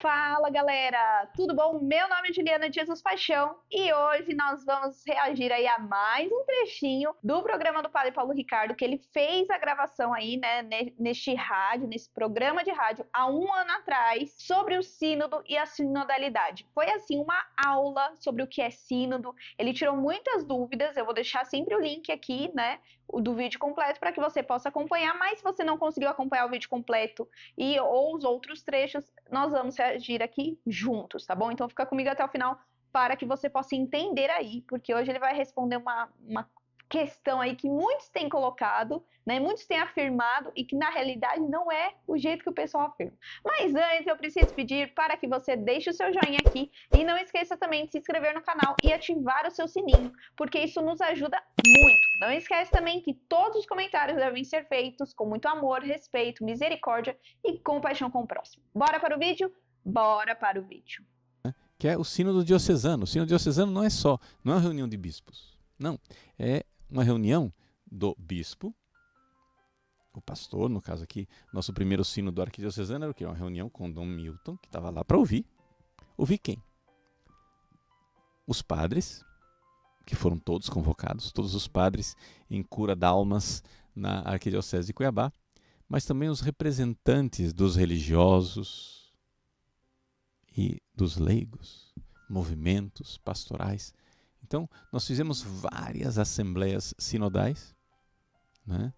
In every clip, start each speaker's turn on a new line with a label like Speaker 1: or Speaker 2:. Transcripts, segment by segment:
Speaker 1: Fala galera, tudo bom? Meu nome é Juliana de Jesus Paixão e hoje nós vamos reagir aí a mais um trechinho do programa do Padre Paulo Ricardo, que ele fez a gravação aí, né, neste rádio, nesse programa de rádio, há um ano atrás, sobre o sínodo e a sinodalidade. Foi assim uma aula sobre o que é sínodo, ele tirou muitas dúvidas, eu vou deixar sempre o link aqui, né, do vídeo completo para que você possa acompanhar, mas se você não conseguiu acompanhar o vídeo completo ou os outros trechos, nós vamos reagir aqui juntos, tá bom? Então fica comigo até o final para que você possa entender aí, porque hoje ele vai responder uma questão aí que muitos têm colocado, né? Muitos têm afirmado e que na realidade não é o jeito que o pessoal afirma. Mas antes eu preciso pedir para que você deixe o seu joinha aqui e não esqueça também de se inscrever no canal e ativar o seu sininho, porque isso nos ajuda muito. Não esquece também que todos os comentários devem ser feitos com muito amor, respeito, misericórdia e compaixão com o próximo. Bora para o vídeo? Bora para o vídeo.
Speaker 2: Que é o sínodo diocesano. O sínodo diocesano não é uma reunião de bispos. Não, é uma reunião do bispo, o pastor, no caso aqui, nosso primeiro sínodo arquidiocesano era o quê? Uma reunião com Dom Milton, que estava lá para ouvir. Ouvir quem? Os padres, que foram todos convocados, todos os padres em cura d'almas na arquidiocese de Cuiabá, mas também os representantes dos religiosos e dos leigos, movimentos pastorais. Então, nós fizemos várias assembleias sinodais, né,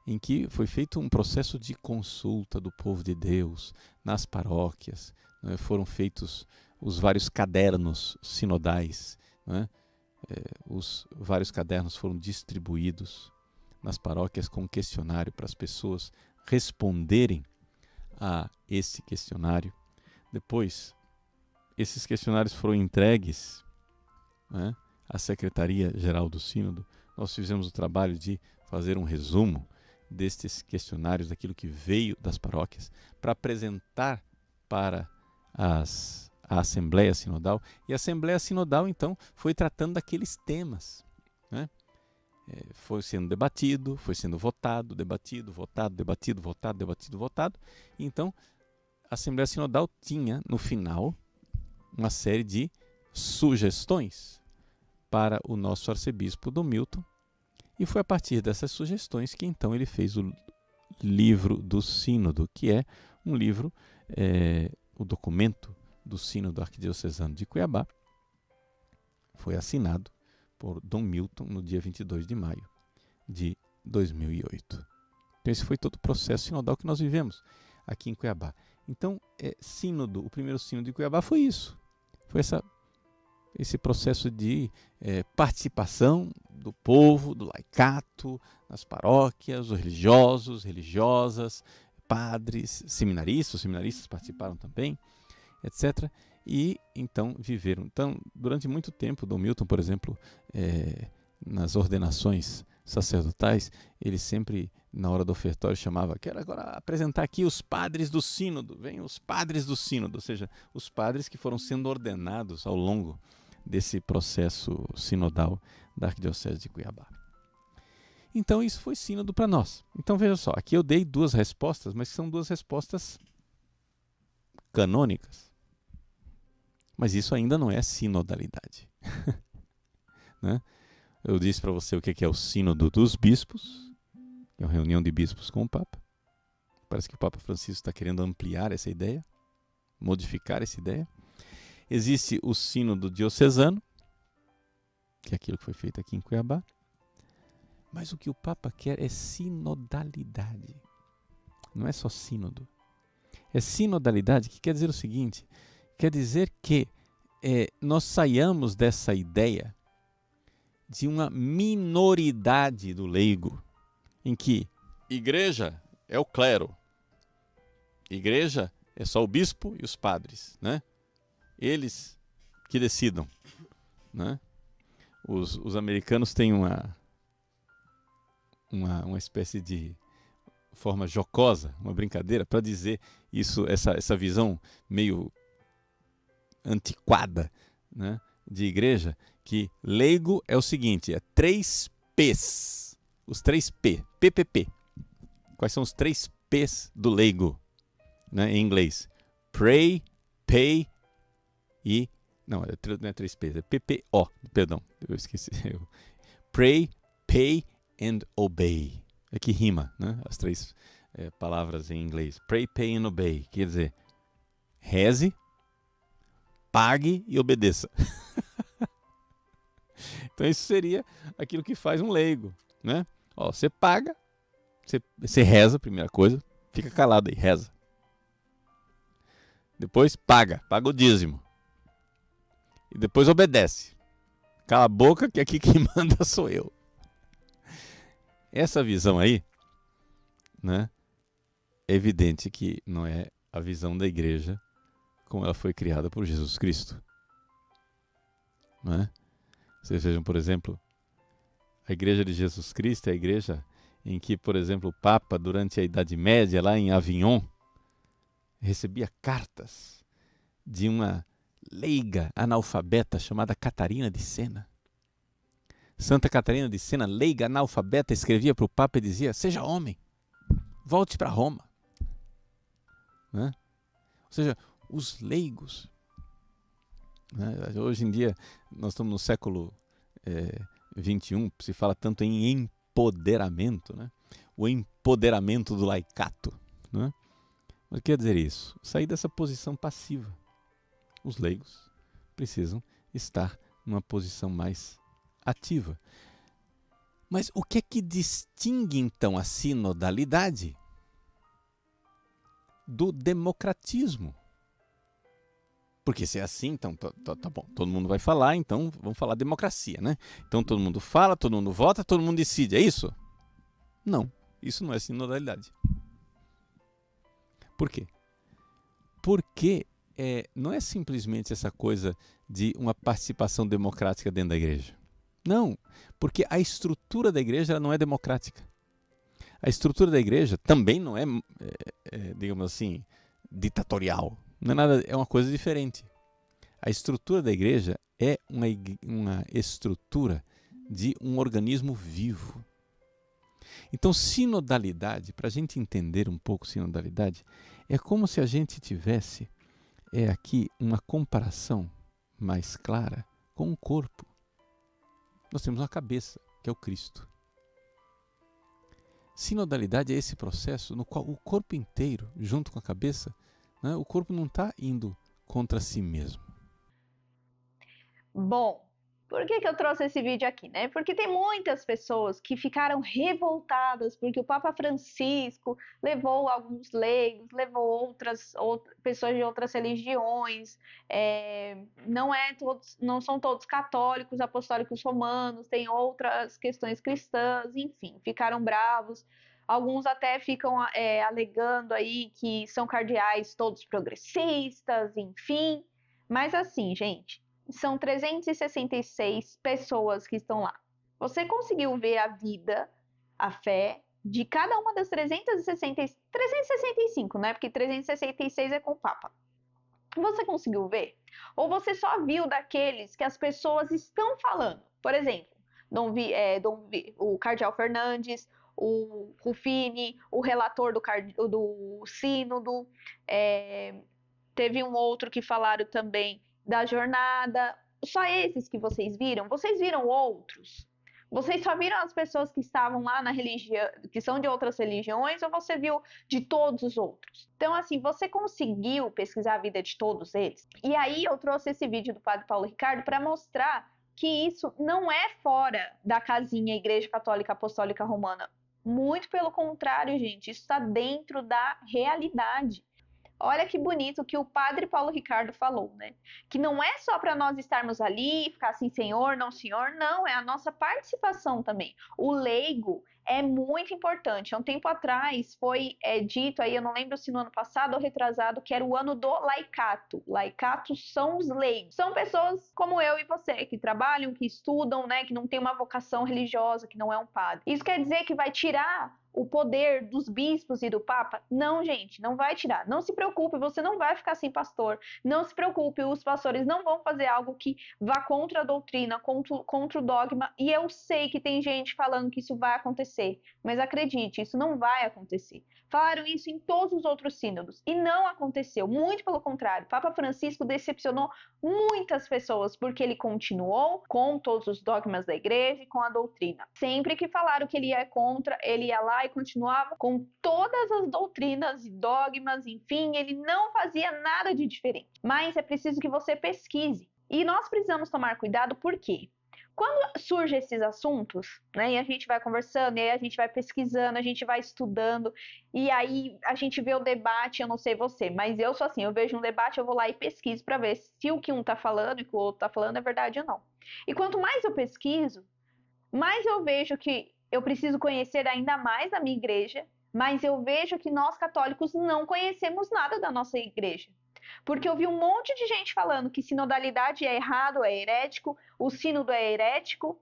Speaker 2: em que foi feito um processo de consulta do povo de Deus nas paróquias, né, foram feitos os vários cadernos sinodais, né, os vários cadernos foram distribuídos nas paróquias com um questionário para as pessoas responderem a esse questionário. Depois, esses questionários foram entregues, né, à Secretaria-Geral do Sínodo. Nós fizemos o trabalho de fazer um resumo destes questionários, daquilo que veio das paróquias, para apresentar para a Assembleia Sinodal. E a Assembleia Sinodal, então, foi tratando daqueles temas, né? Foi sendo debatido, foi sendo votado, debatido, votado, debatido, votado, debatido, votado. E, então, a Assembleia Sinodal tinha, no final, uma série de sugestões para o nosso arcebispo Dom Milton, e foi a partir dessas sugestões que então ele fez o livro do Sínodo, que é um livro, o documento do Sínodo Arquidiocesano de Cuiabá, foi assinado por Dom Milton no dia 22 de maio de 2008. Então esse foi todo o processo sinodal que nós vivemos aqui em Cuiabá. Então, sínodo, o primeiro sínodo de Cuiabá foi isso. Foi esse processo de participação do povo, do laicato, nas paróquias, os religiosos, religiosas, padres, seminaristas, os seminaristas participaram também, etc. E então viveram. Então, durante muito tempo, Dom Milton, por exemplo, nas ordenações sacerdotais, ele sempre, na hora do ofertório, chamava: quero agora apresentar aqui os padres do sínodo, venham os padres do sínodo, ou seja, os padres que foram sendo ordenados ao longo desse processo sinodal da Arquidiocese de Cuiabá. Então isso foi sínodo para nós. Então veja só, aqui eu dei duas respostas, mas são duas respostas canônicas. Mas isso ainda não é sinodalidade. Né? Eu disse para você o que é o sínodo dos bispos, que é uma reunião de bispos com o Papa. Parece que o Papa Francisco está querendo ampliar essa ideia, modificar essa ideia. Existe o sínodo diocesano, que é aquilo que foi feito aqui em Cuiabá. Mas o que o Papa quer é sinodalidade. Não é só sínodo. É sinodalidade, que quer dizer o seguinte: quer dizer que nós saiamos dessa ideia de uma minoridade do leigo, em que igreja é o clero, igreja é só o bispo e os padres, né? Eles que decidam, né? Os americanos têm uma espécie de forma jocosa, uma brincadeira, para dizer isso, essa visão meio antiquada, né, de igreja, que leigo é o seguinte: é 3 P's. Os 3 P. PPP. Quais são os 3 P's do leigo, né, em inglês? Pray, pay e... Não é 3 P's, é PPO. Perdão, eu esqueci. Pray, pay and obey. É que rima, né? As 3 palavras em inglês. Pray, pay and obey. Quer dizer, reze, pague e obedeça. Então isso seria aquilo que faz um leigo, né? Ó, você paga, você reza, primeira coisa, fica calado aí, reza. Depois paga o dízimo. E depois obedece. Cala a boca que aqui quem manda sou eu. Essa visão aí, né? É evidente que não é a visão da igreja como ela foi criada por Jesus Cristo. Né? Vocês vejam, por exemplo, a igreja de Jesus Cristo é a igreja em que, por exemplo, o Papa, durante a Idade Média, lá em Avignon, recebia cartas de uma leiga analfabeta chamada Catarina de Sena. Santa Catarina de Sena, leiga analfabeta, escrevia para o Papa e dizia: seja homem, volte para Roma. Né? Ou seja, os leigos. Né? Hoje em dia, nós estamos no século XXI, se fala tanto em empoderamento, né? O empoderamento do laicato. Né? Mas o que quer dizer isso? Sair dessa posição passiva. Os leigos precisam estar numa posição mais ativa. Mas o que é que distingue então a sinodalidade do democratismo? Porque se é assim, então tá bom, todo mundo vai falar, então vamos falar democracia, né? Então todo mundo fala, todo mundo vota, todo mundo decide, é isso? Não, isso não é sinodalidade. Por quê? Porque não é simplesmente essa coisa de uma participação democrática dentro da igreja. Não, porque a estrutura da igreja ela não é democrática. A estrutura da igreja também não é, digamos assim, ditatorial. Não é nada, é uma coisa diferente. A estrutura da igreja é uma estrutura de um organismo vivo. Então, sinodalidade, para a gente entender um pouco sinodalidade, é como se a gente tivesse aqui uma comparação mais clara com o corpo. Nós temos uma cabeça, que é o Cristo. Sinodalidade é esse processo no qual o corpo inteiro, junto com a cabeça, né, o corpo não está indo contra si mesmo.
Speaker 1: Bom, por que eu trouxe esse vídeo aqui, né? Porque tem muitas pessoas que ficaram revoltadas porque o Papa Francisco levou alguns leigos, levou outras pessoas de outras religiões, não são todos católicos, apostólicos romanos, tem outras questões cristãs, enfim, ficaram bravos. Alguns até ficam alegando aí que são cardeais todos progressistas, enfim. Mas assim, gente, são 366 pessoas que estão lá. Você conseguiu ver a vida, a fé de cada uma das 365, né? Porque 366 é com o Papa. Você conseguiu ver? Ou você só viu daqueles que as pessoas estão falando? Por exemplo, o Cardeal Fernandes, o Ruffini, o relator do sínodo, teve um outro que falaram também da jornada. Só esses que vocês viram? Vocês viram outros? Vocês só viram as pessoas que estavam lá na religião, que são de outras religiões, ou você viu de todos os outros? Então, assim, você conseguiu pesquisar a vida de todos eles? E aí eu trouxe esse vídeo do Padre Paulo Ricardo para mostrar que isso não é fora da casinha Igreja Católica Apostólica Romana. Muito pelo contrário, gente, isso está dentro da realidade. Olha que bonito que o Padre Paulo Ricardo falou, né? Que não é só para nós estarmos ali, ficar assim, senhor, não, é a nossa participação também. O leigo é muito importante. Há um tempo atrás foi dito aí, eu não lembro se no ano passado ou retrasado, que era o ano do laicato. Laicatos são os leigos. São pessoas como eu e você, que trabalham, que estudam, né? Que não tem uma vocação religiosa, que não é um padre. Isso quer dizer que vai tirar o poder dos bispos e do Papa? Não, gente, não vai tirar. Não se preocupe, você não vai ficar sem pastor. Não se preocupe, os pastores não vão fazer algo que vá contra a doutrina, contra o dogma. E eu sei que tem gente falando que isso vai acontecer, mas acredite, isso não vai acontecer. Falaram isso em todos os outros sínodos e não aconteceu. Muito pelo contrário, Papa Francisco decepcionou muitas pessoas porque ele continuou com todos os dogmas da igreja e com a doutrina. Sempre que falaram que ele ia contra, ele ia lá e continuava com todas as doutrinas e dogmas, enfim, ele não fazia nada de diferente. Mas é preciso que você pesquise. E nós precisamos tomar cuidado, por quê? Quando surgem esses assuntos, né, e a gente vai conversando, e aí a gente vai pesquisando, a gente vai estudando, e aí a gente vê o debate, eu não sei você, mas eu sou assim, eu vejo um debate, eu vou lá e pesquiso para ver se o que um tá falando e o que o outro tá falando é verdade ou não. E quanto mais eu pesquiso, mais eu vejo que eu preciso conhecer ainda mais da minha igreja, mas eu vejo que nós católicos não conhecemos nada da nossa igreja. Porque eu vi um monte de gente falando que sinodalidade é errado, é herético, o sínodo é herético,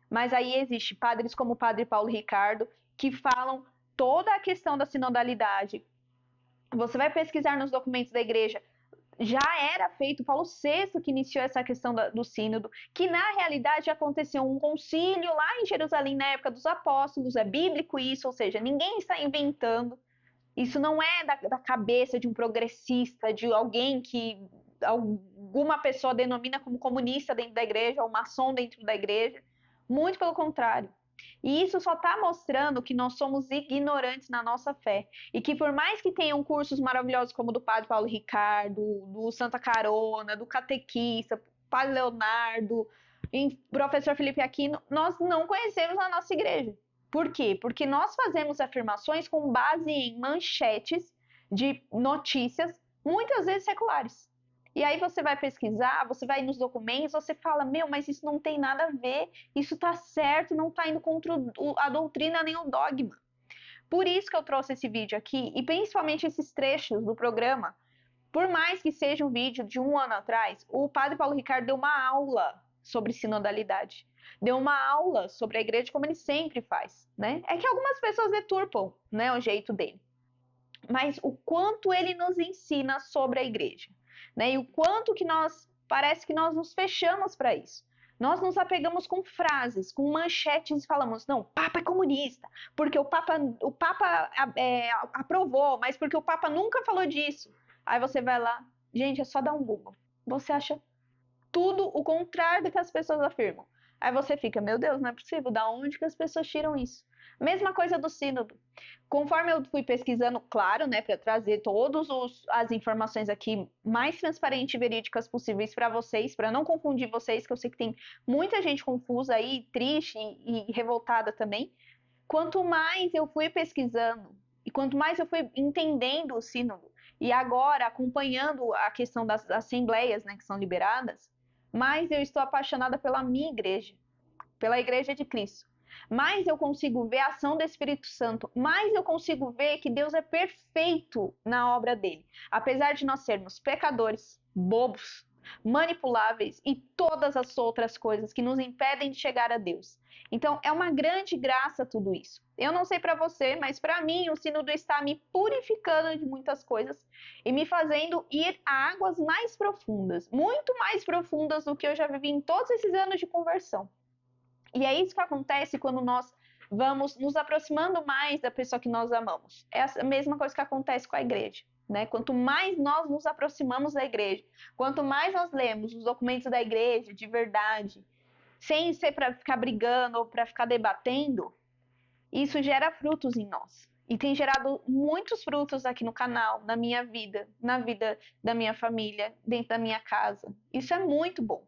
Speaker 1: mas aí existe padres como o padre Paulo Ricardo que falam toda a questão da sinodalidade. Você vai pesquisar nos documentos da igreja, já era feito Paulo VI que iniciou essa questão do sínodo, que na realidade aconteceu um concílio lá em Jerusalém na época dos apóstolos, é bíblico isso, ou seja, ninguém está inventando. Isso não é da cabeça de um progressista, de alguém que alguma pessoa denomina como comunista dentro da igreja, ou maçom dentro da igreja. Muito pelo contrário. E isso só está mostrando que nós somos ignorantes na nossa fé. E que por mais que tenham cursos maravilhosos como o do Padre Paulo Ricardo, do Santa Carona, do Catequista, Padre Leonardo, Professor Felipe Aquino, nós não conhecemos a nossa igreja. Por quê? Porque nós fazemos afirmações com base em manchetes de notícias, muitas vezes seculares. E aí você vai pesquisar, você vai nos documentos, você fala, mas isso não tem nada a ver, isso tá certo, não tá indo contra a doutrina nem o dogma. Por isso que eu trouxe esse vídeo aqui, e principalmente esses trechos do programa. Por mais que seja um vídeo de 1 ano atrás, o padre Paulo Ricardo deu uma aula sobre sinodalidade. Deu uma aula sobre a igreja como ele sempre faz, né? É que algumas pessoas deturpam, né, o jeito dele. Mas o quanto ele nos ensina sobre a igreja, né? E o quanto que parece que nós nos fechamos para isso. Nós nos apegamos com frases, com manchetes e falamos, não, o Papa é comunista, porque o Papa aprovou, mas porque o Papa nunca falou disso. Aí você vai lá, gente, é só dar um Google. Você acha tudo o contrário do que as pessoas afirmam. Aí você fica, meu Deus, não é possível, da onde que as pessoas tiram isso? Mesma coisa do sínodo. Conforme eu fui pesquisando, claro, né, para trazer todas as informações aqui mais transparentes e verídicas possíveis para vocês, para não confundir vocês, que eu sei que tem muita gente confusa aí, triste e revoltada também. Quanto mais eu fui pesquisando e quanto mais eu fui entendendo o sínodo, e agora acompanhando a questão das assembleias, né, que são liberadas, mais eu estou apaixonada pela minha igreja, pela Igreja de Cristo. Mais eu consigo ver a ação do Espírito Santo, mais eu consigo ver que Deus é perfeito na obra dele. Apesar de nós sermos pecadores, bobos, manipuláveis e todas as outras coisas que nos impedem de chegar a Deus. Então, é uma grande graça tudo isso. Eu não sei para você, mas para mim o sínodo está me purificando de muitas coisas e me fazendo ir a águas mais profundas, muito mais profundas do que eu já vivi em todos esses anos de conversão. E é isso que acontece quando nós vamos nos aproximando mais da pessoa que nós amamos. É a mesma coisa que acontece com a igreja, né? Quanto mais nós nos aproximamos da igreja, quanto mais nós lemos os documentos da igreja de verdade, sem ser para ficar brigando ou para ficar debatendo, isso gera frutos em nós. E tem gerado muitos frutos aqui no canal, na minha vida, na vida da minha família, dentro da minha casa. Isso é muito bom.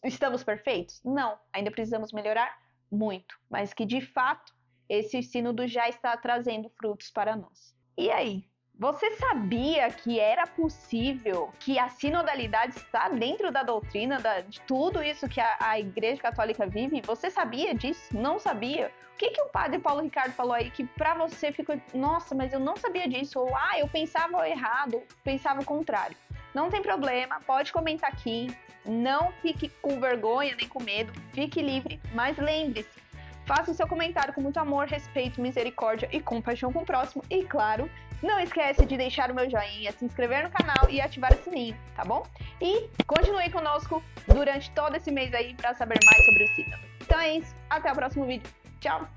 Speaker 1: Estamos perfeitos? Não, ainda precisamos melhorar muito, mas que de fato esse sínodo já está trazendo frutos para nós. E aí, você sabia que era possível que a sinodalidade está dentro da doutrina de tudo isso que a Igreja Católica vive? Você sabia disso? Não sabia? O que o padre Paulo Ricardo falou aí que para você ficou, nossa, mas eu não sabia disso, ou eu pensava errado, pensava o contrário. Não tem problema, pode comentar aqui, não fique com vergonha nem com medo, fique livre, mas lembre-se, Faça o seu comentário com muito amor, respeito, misericórdia e compaixão com o próximo. E claro, não esquece de deixar o meu joinha, se inscrever no canal e ativar o sininho, tá bom? E continue conosco durante todo esse mês aí para saber mais sobre o sínodo. Então é isso, até o próximo vídeo. Tchau!